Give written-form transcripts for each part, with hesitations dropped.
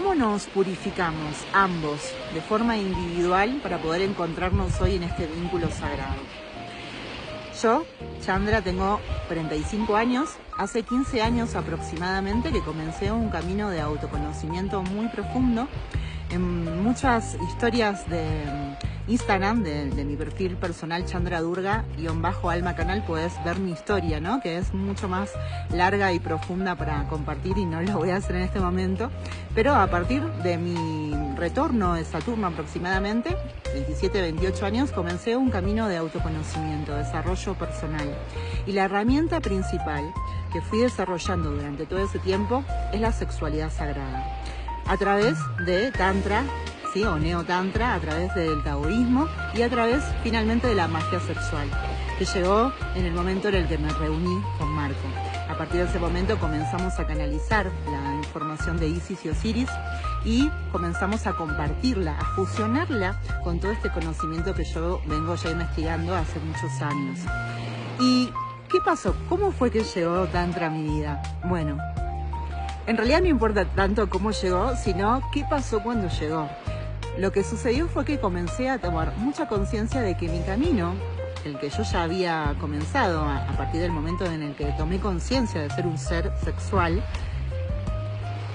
¿cómo nos purificamos ambos de forma individual para poder encontrarnos hoy en este vínculo sagrado? Yo, Chandra, tengo 45 años. Hace 15 años aproximadamente que comencé un camino de autoconocimiento muy profundo. En muchas historias de Instagram, de mi perfil personal Chandra Durga-Alma Canal, puedes ver mi historia, ¿no? Que es mucho más larga y profunda para compartir y no lo voy a hacer en este momento. Pero a partir de mi retorno de Saturno aproximadamente, 27-28 años, comencé un camino de autoconocimiento, desarrollo personal. Y la herramienta principal que fui desarrollando durante todo ese tiempo es la sexualidad sagrada. A través de Tantra, ¿sí? O Neo-Tantra, a través del taoísmo y a través finalmente de la magia sexual, que llegó en el momento en el que me reuní con Marco. A partir de ese momento comenzamos a canalizar la información de Isis y Osiris y comenzamos a compartirla, a fusionarla con todo este conocimiento que yo vengo ya investigando hace muchos años. ¿Y qué pasó? ¿Cómo fue que llegó Tantra a mi vida? Bueno, en realidad no importa tanto cómo llegó, sino qué pasó cuando llegó. Lo que sucedió fue que comencé a tomar mucha conciencia de que mi camino, el que yo ya había comenzado a partir del momento en el que tomé conciencia de ser un ser sexual,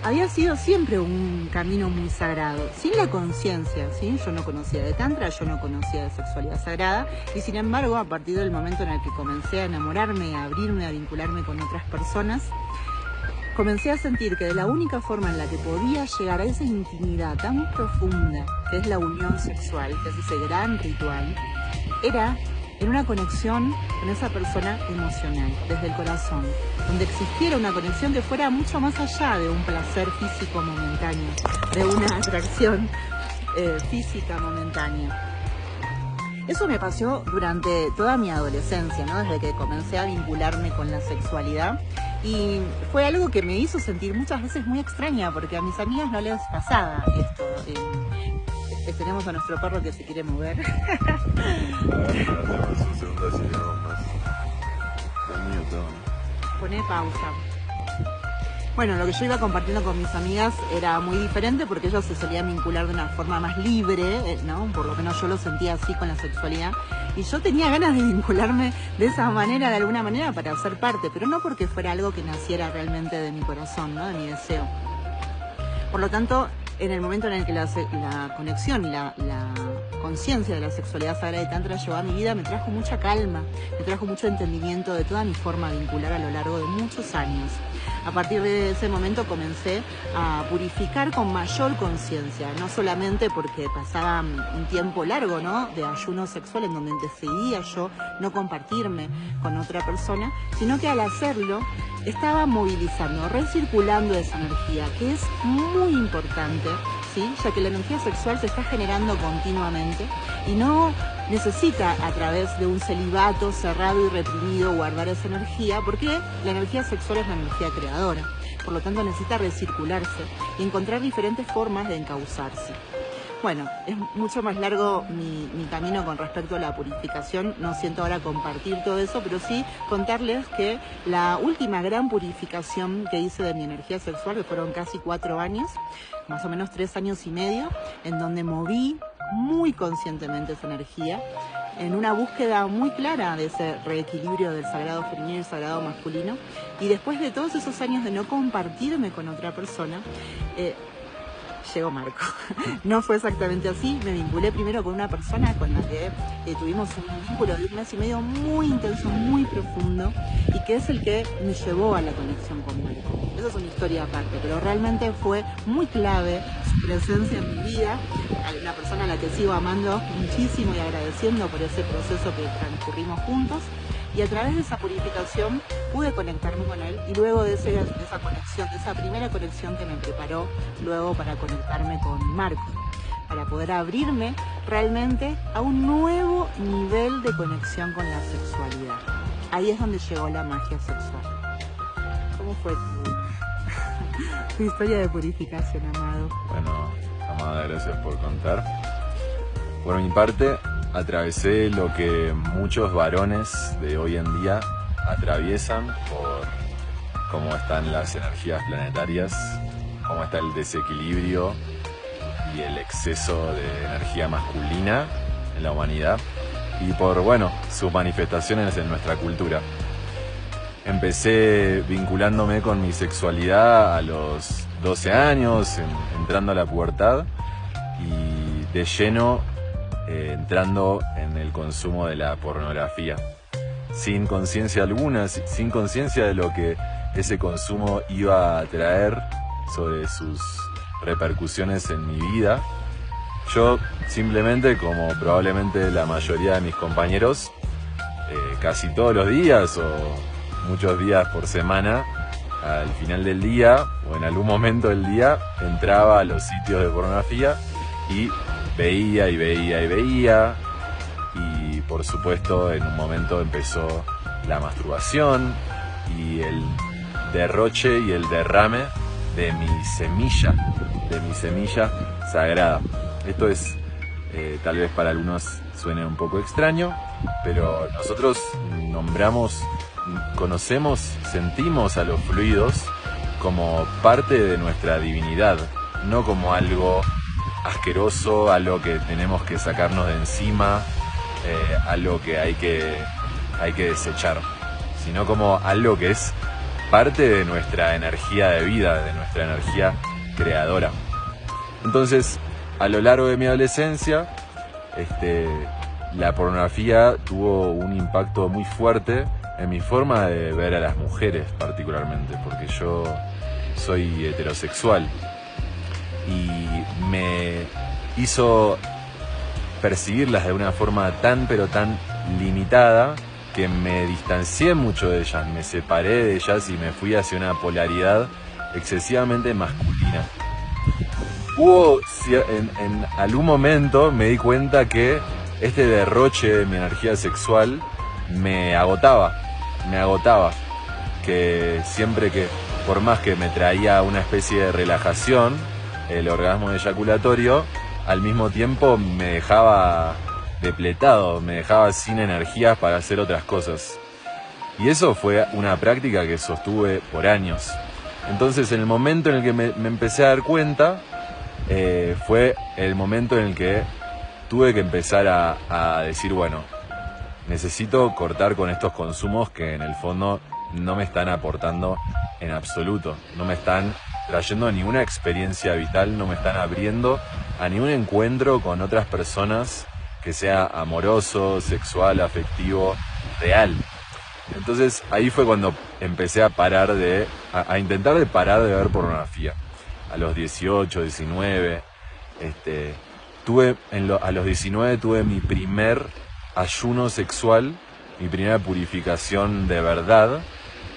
había sido siempre un camino muy sagrado, sin la conciencia, ¿sí? Yo no conocía de Tantra, yo no conocía de sexualidad sagrada, y sin embargo, a partir del momento en el que comencé a enamorarme, a abrirme, a vincularme con otras personas, comencé a sentir que de la única forma en la que podía llegar a esa intimidad tan profunda, que es la unión sexual, que es ese gran ritual, era en una conexión con esa persona emocional, desde el corazón, donde existiera una conexión que fuera mucho más allá de un placer físico momentáneo, de una atracción física momentánea. Eso me pasó durante toda mi adolescencia, ¿no? Desde que comencé a vincularme con la sexualidad. Y fue algo que me hizo sentir muchas veces muy extraña, porque a mis amigas no les pasaba esto. Tenemos a nuestro perro que se quiere mover. Hacemos un segundo así vemos más. Está mío todo, ¿no? Poné pausa. Bueno, lo que yo iba compartiendo con mis amigas era muy diferente porque ellos se solían vincular de una forma más libre, ¿no? Por lo menos yo lo sentía así con la sexualidad. Y yo tenía ganas de vincularme de esa manera, de alguna manera, para ser parte, pero no porque fuera algo que naciera realmente de mi corazón, ¿no? De mi deseo. Por lo tanto, en el momento en el que la conexión y la conciencia de la sexualidad sagrada y Tantra llegó a mi vida, me trajo mucha calma, me trajo mucho entendimiento de toda mi forma de vincular a lo largo de muchos años. A partir de ese momento comencé a purificar con mayor conciencia, no solamente porque pasaba un tiempo largo, ¿no? De ayuno sexual en donde decidía yo no compartirme con otra persona, sino que al hacerlo estaba movilizando, recirculando esa energía, que es muy importante, ¿sí? Ya que la energía sexual se está generando continuamente y no necesita a través de un celibato cerrado y reprimido guardar esa energía, porque la energía sexual es una energía creadora, por lo tanto necesita recircularse y encontrar diferentes formas de encauzarse. Bueno, es mucho más largo mi camino con respecto a la purificación, no siento ahora compartir todo eso, pero sí contarles que la última gran purificación que hice de mi energía sexual, que fueron casi 4 años, más o menos 3 años y medio, en donde moví muy conscientemente esa energía, en una búsqueda muy clara de ese reequilibrio del sagrado femenino y el sagrado masculino, y después de todos esos años de no compartirme con otra persona, llegó Marco. No fue exactamente así, me vinculé primero con una persona con la que tuvimos un vínculo de 1 mes y medio muy intenso, muy profundo, y que es el que me llevó a la conexión con Marco. Esa es una historia aparte, pero realmente fue muy clave su presencia en mi vida, una persona a la que sigo amando muchísimo y agradeciendo por ese proceso que transcurrimos juntos. Y a través de esa purificación pude conectarme con él, y luego de esa conexión, de esa primera conexión que me preparó luego para conectarme con Marco, para poder abrirme realmente a un nuevo nivel de conexión con la sexualidad. Ahí es donde llegó la magia sexual. ¿Cómo fue tu historia de purificación, Amado? Bueno, Amada, gracias por contar. Por mi parte, atravesé lo que muchos varones de hoy en día atraviesan por cómo están las energías planetarias cómo está el desequilibrio y el exceso de energía masculina en la humanidad y por, bueno, sus manifestaciones en nuestra cultura. Empecé vinculándome con mi sexualidad a los 12 años, entrando a la pubertad y de lleno entrando en el consumo de la pornografía. Sin conciencia alguna, sin conciencia de lo que ese consumo iba a traer sobre sus repercusiones en mi vida. Yo simplemente, como probablemente la mayoría de mis compañeros, casi todos los días o muchos días por semana, al final del día o en algún momento del día, entraba a los sitios de pornografía y veía y veía y veía. Y por supuesto en un momento empezó la masturbación y el derroche y el derrame de mi semilla sagrada. Esto es, tal vez para algunos suene un poco extraño, pero nosotros nombramos, conocemos, sentimos a los fluidos como parte de nuestra divinidad, no como algo asqueroso, algo que tenemos que sacarnos de encima, algo que hay que desechar, sino como algo que es parte de nuestra energía de vida, de nuestra energía creadora. Entonces, a lo largo de mi adolescencia, la pornografía tuvo un impacto muy fuerte en mi forma de ver a las mujeres particularmente, porque yo soy heterosexual y me hizo percibirlas de una forma tan pero tan limitada que me distancié mucho de ellas, me separé de ellas y me fui hacia una polaridad excesivamente masculina. En algún momento me di cuenta que este derroche de mi energía sexual me agotaba, que siempre que, por más que me traía una especie de relajación, el orgasmo eyaculatorio, al mismo tiempo me dejaba depletado, me dejaba sin energías para hacer otras cosas. Y eso fue una práctica que sostuve por años. Entonces, en el momento en el que me empecé a dar cuenta, fue el momento en el que tuve que empezar a decir, bueno, necesito cortar con estos consumos que en el fondo no me están aportando en absoluto, no me están trayendo ninguna experiencia vital, no me están abriendo a ningún encuentro con otras personas que sea amoroso, sexual, afectivo, real. Entonces ahí fue cuando empecé a intentar de parar de ver pornografía. A los 18, 19, a los 19 tuve mi primer ayuno sexual, mi primera purificación de verdad,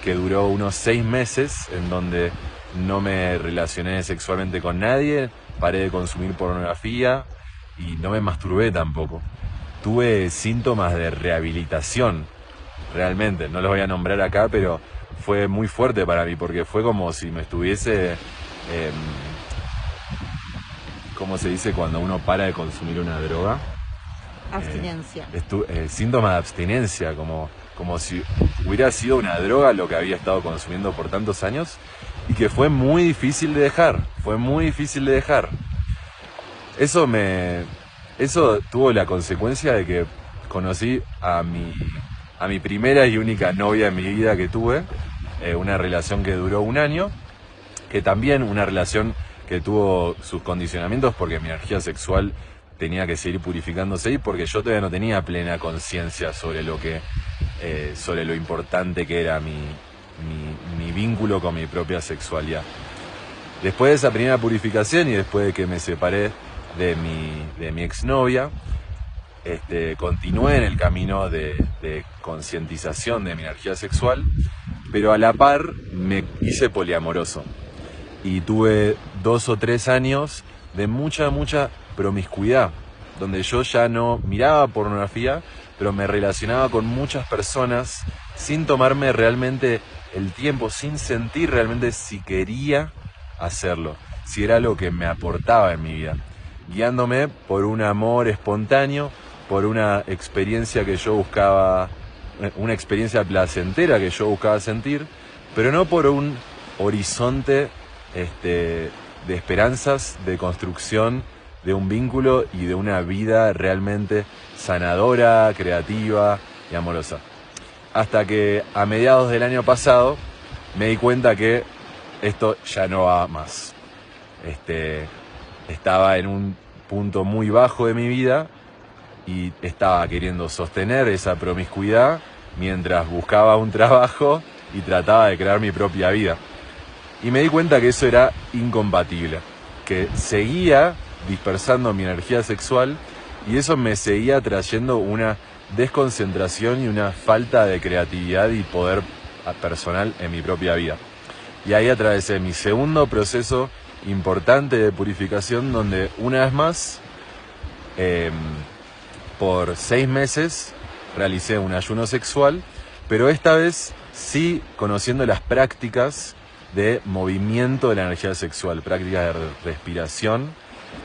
que duró unos 6 meses, en donde no me relacioné sexualmente con nadie, paré de consumir pornografía y no me masturbé tampoco. Tuve síntomas de rehabilitación, realmente, no los voy a nombrar acá, pero fue muy fuerte para mí, porque fue como si me estuviese... ¿cómo se dice cuando uno para de consumir una droga? Abstinencia. Síntoma de abstinencia, como si hubiera sido una droga lo que había estado consumiendo por tantos años y que fue muy difícil de dejar, Eso tuvo la consecuencia de que conocí a mi primera y única novia en mi vida que tuve, una relación que duró 1 año, que también una relación que tuvo sus condicionamientos porque mi energía sexual tenía que seguir purificándose y porque yo todavía no tenía plena conciencia sobre lo importante que era mi vínculo con mi propia sexualidad. Después de esa primera purificación y después de que me separé de mi exnovia, continué en el camino de concientización de mi energía sexual, pero a la par me hice poliamoroso. Y tuve 2 o 3 años de mucha promiscuidad, donde yo ya no miraba pornografía, pero me relacionaba con muchas personas sin tomarme realmente el tiempo, sin sentir realmente si quería hacerlo, si era lo que me aportaba en mi vida, guiándome por un amor espontáneo, por una experiencia que yo buscaba, una experiencia placentera que yo buscaba sentir, pero no por un horizonte de esperanzas, de construcción de un vínculo y de una vida realmente sanadora, creativa y amorosa. Hasta que a mediados del año pasado me di cuenta que esto ya no va más. Estaba en un punto muy bajo de mi vida y estaba queriendo sostener esa promiscuidad mientras buscaba un trabajo y trataba de crear mi propia vida. Y me di cuenta que eso era incompatible, que seguía dispersando mi energía sexual y eso me seguía trayendo una desconcentración y una falta de creatividad y poder personal en mi propia vida. Y ahí atravesé mi segundo proceso importante de purificación, donde una vez más, por 6 meses, realicé un ayuno sexual, pero esta vez sí conociendo las prácticas de movimiento de la energía sexual, prácticas de respiración,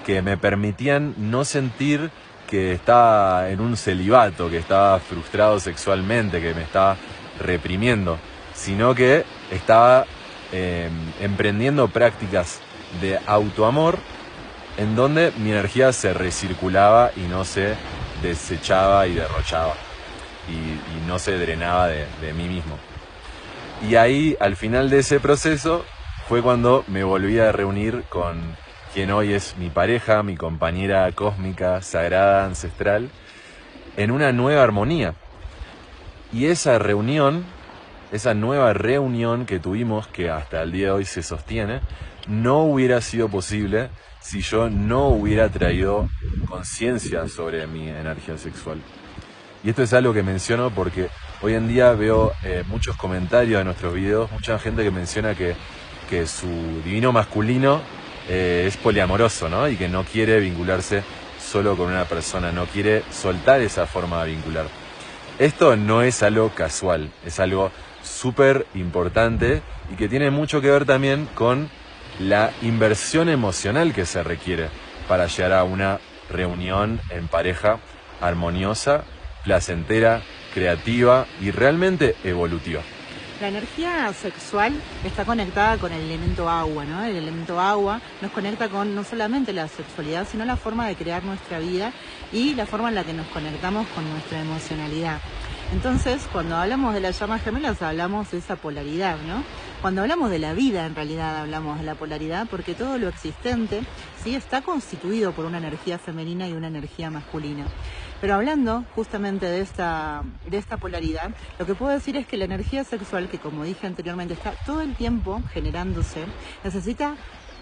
que me permitían no sentir que estaba en un celibato, que estaba frustrado sexualmente, que me estaba reprimiendo, sino que estaba emprendiendo prácticas de autoamor en donde mi energía se recirculaba y no se desechaba y derrochaba y no se drenaba de mí mismo. Y ahí, al final de ese proceso, fue cuando me volví a reunir con quien hoy es mi pareja, mi compañera cósmica, sagrada, ancestral, en una nueva armonía. Y esa reunión, esa nueva reunión que tuvimos, que hasta el día de hoy se sostiene, no hubiera sido posible si yo no hubiera traído conciencia sobre mi energía sexual. Y esto es algo que menciono porque hoy en día veo muchos comentarios de nuestros videos, mucha gente que menciona que su divino masculino es poliamoroso, ¿no? Y que no quiere vincularse solo con una persona, no quiere soltar esa forma de vincular. Esto no es algo casual, es algo súper importante y que tiene mucho que ver también con la inversión emocional que se requiere para llegar a una reunión en pareja armoniosa, placentera, creativa y realmente evolutiva. La energía sexual está conectada con el elemento agua, ¿no? El elemento agua nos conecta con no solamente la sexualidad, sino la forma de crear nuestra vida y la forma en la que nos conectamos con nuestra emocionalidad. Entonces, cuando hablamos de las llamas gemelas, hablamos de esa polaridad, ¿no? Cuando hablamos de la vida, en realidad hablamos de la polaridad, porque todo lo existente, sí, está constituido por una energía femenina y una energía masculina. Pero hablando justamente de esta polaridad, lo que puedo decir es que la energía sexual, que como dije anteriormente, está todo el tiempo generándose, necesita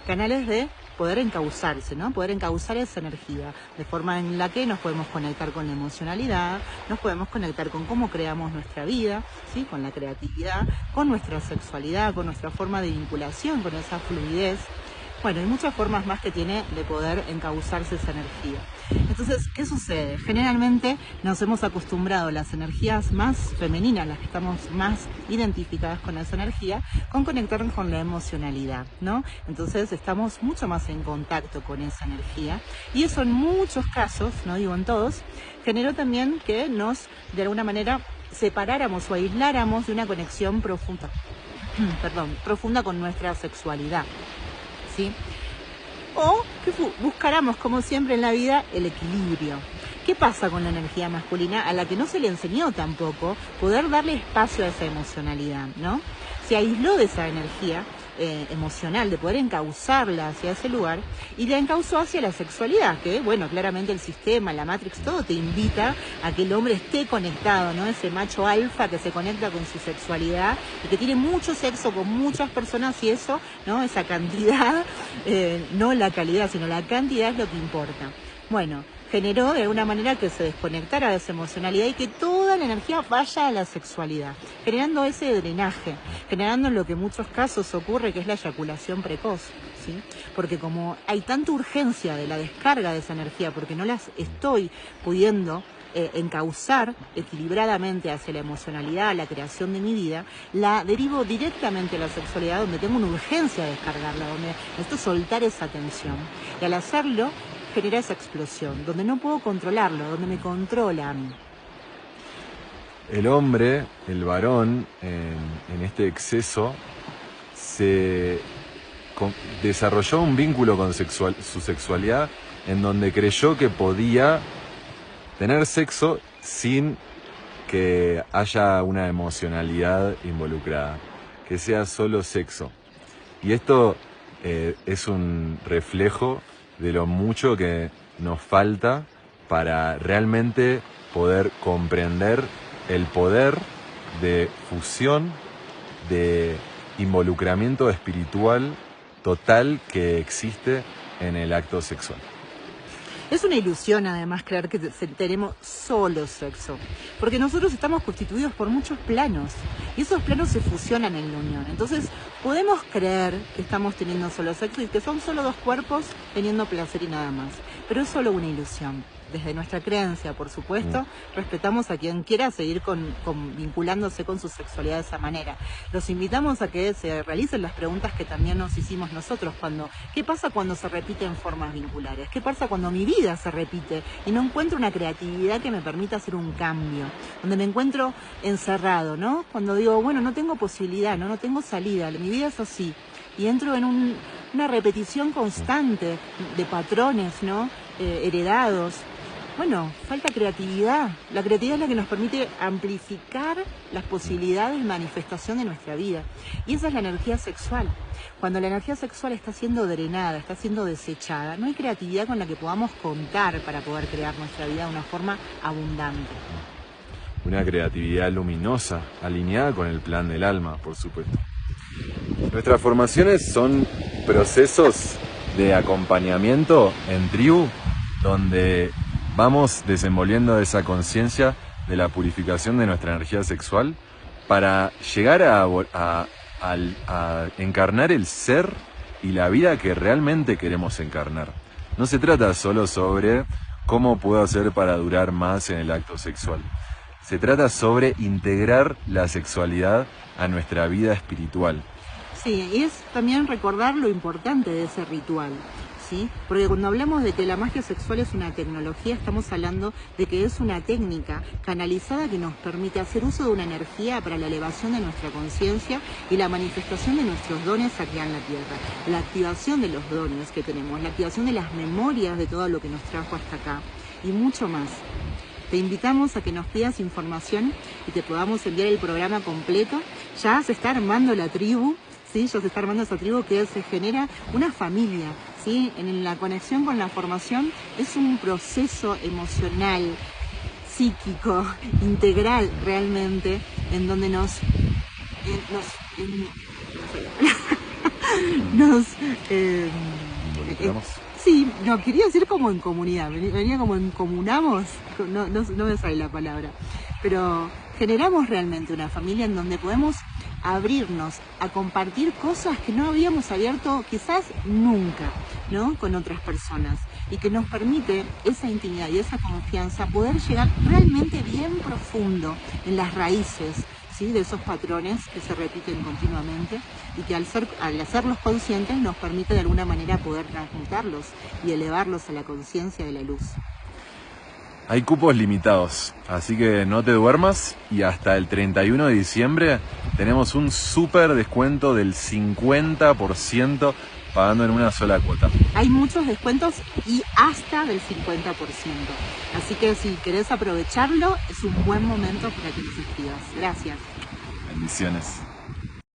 canales de poder encauzarse, ¿no? Poder encauzar esa energía, de forma en la que nos podemos conectar con la emocionalidad, nos podemos conectar con cómo creamos nuestra vida, ¿sí? Con la creatividad, con nuestra sexualidad, con nuestra forma de vinculación, con esa fluidez. Bueno, hay muchas formas más que tiene de poder encauzarse esa energía. Entonces, ¿qué sucede? Generalmente nos hemos acostumbrado a las energías más femeninas, las que estamos más identificadas con esa energía, con conectarnos con la emocionalidad, ¿no? Entonces estamos mucho más en contacto con esa energía y eso en muchos casos, no digo en todos, generó también que nos, de alguna manera, separáramos o aisláramos de una conexión profunda, profunda con nuestra sexualidad, ¿sí? O que buscáramos, como siempre en la vida, el equilibrio. ¿Qué pasa con la energía masculina a la que no se le enseñó tampoco poder darle espacio a esa emocionalidad, ¿no? Se aisló de esa energía emocional, de poder encauzarla hacia ese lugar y la encauzó hacia la sexualidad, que bueno, claramente el sistema, la Matrix, todo te invita a que el hombre esté conectado, ¿no? Ese macho alfa que se conecta con su sexualidad y que tiene mucho sexo con muchas personas y eso, ¿no? Esa cantidad, no la calidad, sino la cantidad es lo que importa. Bueno, generó de alguna manera que se desconectara de esa emocionalidad y que toda la energía vaya a la sexualidad, generando ese drenaje, generando lo que en muchos casos ocurre, que es la eyaculación precoz, ¿sí? Porque como hay tanta urgencia de la descarga de esa energía, porque no las estoy pudiendo encauzar equilibradamente hacia la emocionalidad, la creación de mi vida, la derivo directamente a la sexualidad, donde tengo una urgencia de descargarla, donde necesito soltar esa tensión. Y al hacerlo, genera esa explosión, donde no puedo controlarlo, donde me controla a mí. El hombre, el varón, en este exceso, se desarrolló un vínculo con su sexualidad en donde creyó que podía tener sexo sin que haya una emocionalidad involucrada, que sea solo sexo. Y esto es un reflejo de lo mucho que nos falta para realmente poder comprender el poder de fusión, de involucramiento espiritual total que existe en el acto sexual. Es una ilusión además creer que tenemos solo sexo, porque nosotros estamos constituidos por muchos planos y esos planos se fusionan en la unión. Entonces podemos creer que estamos teniendo solo sexo y que son solo dos cuerpos teniendo placer y nada más, pero es solo una ilusión. Desde nuestra creencia, por supuesto, respetamos a quien quiera seguir vinculándose con su sexualidad de esa manera. Los invitamos a que se realicen las preguntas que también nos hicimos nosotros ¿qué pasa cuando se repiten formas vinculares? ¿Qué pasa cuando mi vida se repite y no encuentro una creatividad que me permita hacer un cambio? Donde me encuentro encerrado, ¿no? Cuando digo, bueno, no tengo posibilidad, no tengo salida, mi vida es así. Y entro en una repetición constante de patrones, ¿no? Heredados. Bueno, falta creatividad. La creatividad es la que nos permite amplificar las posibilidades de manifestación de nuestra vida. Y esa es la energía sexual. Cuando la energía sexual está siendo drenada, está siendo desechada, no hay creatividad con la que podamos contar para poder crear nuestra vida de una forma abundante. Una creatividad luminosa, alineada con el plan del alma, por supuesto. Nuestras formaciones son procesos de acompañamiento en tribu, donde vamos desenvolviendo esa conciencia de la purificación de nuestra energía sexual para llegar a encarnar el ser y la vida que realmente queremos encarnar. No se trata solo sobre cómo puedo hacer para durar más en el acto sexual. Se trata sobre integrar la sexualidad a nuestra vida espiritual. Sí, y es también recordar lo importante de ese ritual. ¿Sí? Porque cuando hablamos de que la magia sexual es una tecnología, estamos hablando de que es una técnica canalizada que nos permite hacer uso de una energía para la elevación de nuestra conciencia y la manifestación de nuestros dones aquí en la Tierra. La activación de los dones que tenemos, la activación de las memorias de todo lo que nos trajo hasta acá y mucho más. Te invitamos a que nos pidas información y te podamos enviar el programa completo. Ya se está armando la tribu. Sí, ya se está armando esa tribu que se genera una familia, ¿sí? En la conexión con la formación es un proceso emocional, psíquico, integral realmente, en donde sí, no, quería decir como en comunidad, venía como en comunamos, no me sale la palabra, pero generamos realmente una familia en donde podemos abrirnos a compartir cosas que no habíamos abierto quizás nunca, ¿no? Con otras personas y que nos permite esa intimidad y esa confianza poder llegar realmente bien profundo en las raíces, ¿sí? De esos patrones que se repiten continuamente y que al hacerlos conscientes nos permite de alguna manera poder transmutarlos y elevarlos a la conciencia de la luz. Hay cupos limitados, así que no te duermas y hasta el 31 de diciembre tenemos un súper descuento del 50% pagando en una sola cuota. Hay muchos descuentos y hasta del 50%. Así que si querés aprovecharlo, es un buen momento para que nos escribas. Gracias. Bendiciones.